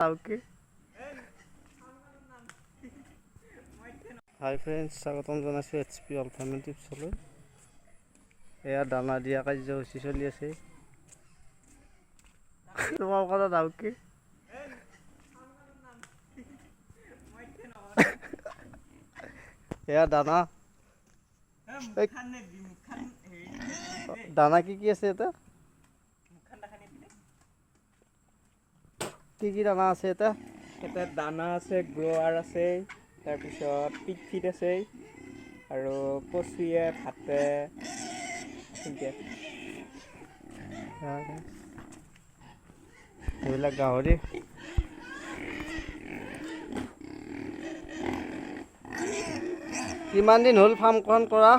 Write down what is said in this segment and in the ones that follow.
হাই friends, স্বাগতম জনাইছোঁ HP all family টিপছলৈ। এয়া দানা দিয়া কাৰ্যসূচী চলি আছে। তোমাৰ কথা ডাউকি এয়া দানা দানা কি আছে এটা? কি দানা আছে এটা? এটা দানা আছে, গ্ৰোৱাৰ আছে, তাৰপিছত পিকফিট আছে আৰু কচুৱে ভাতে এইবিলাক গাহৰি। কিমান দিন হ'ল ফাৰ্মখন কৰা?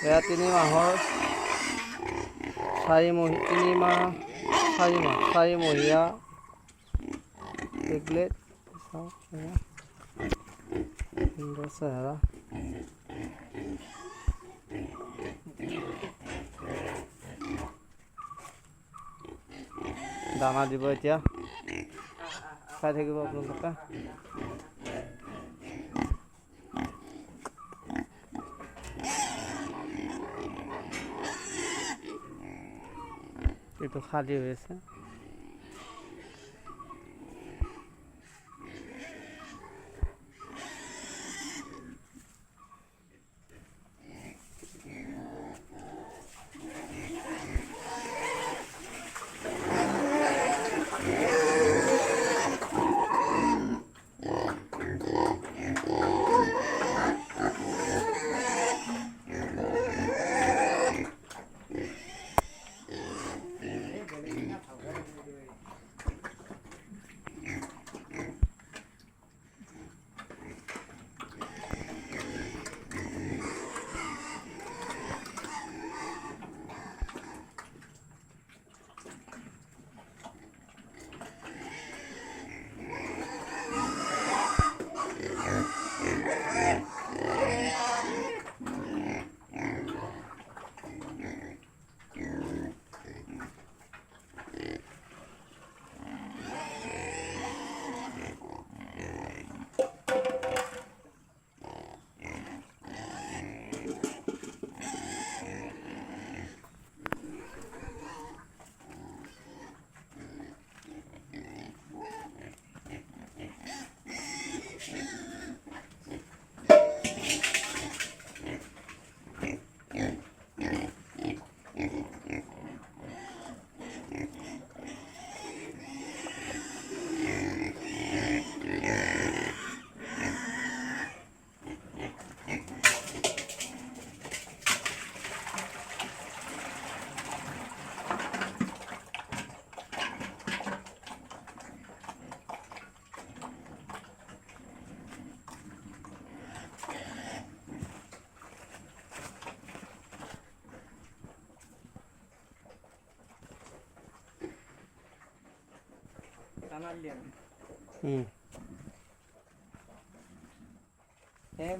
এয়া 3 মাহৰ 4 মহীয়া টেবলেট চেহেৰা। দানা দিব এতিয়া, চাই থাকিব আপোনালোকে। এইটো খালী হৈ আছে।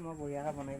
মই বঢ়িয়াকৈ বনাই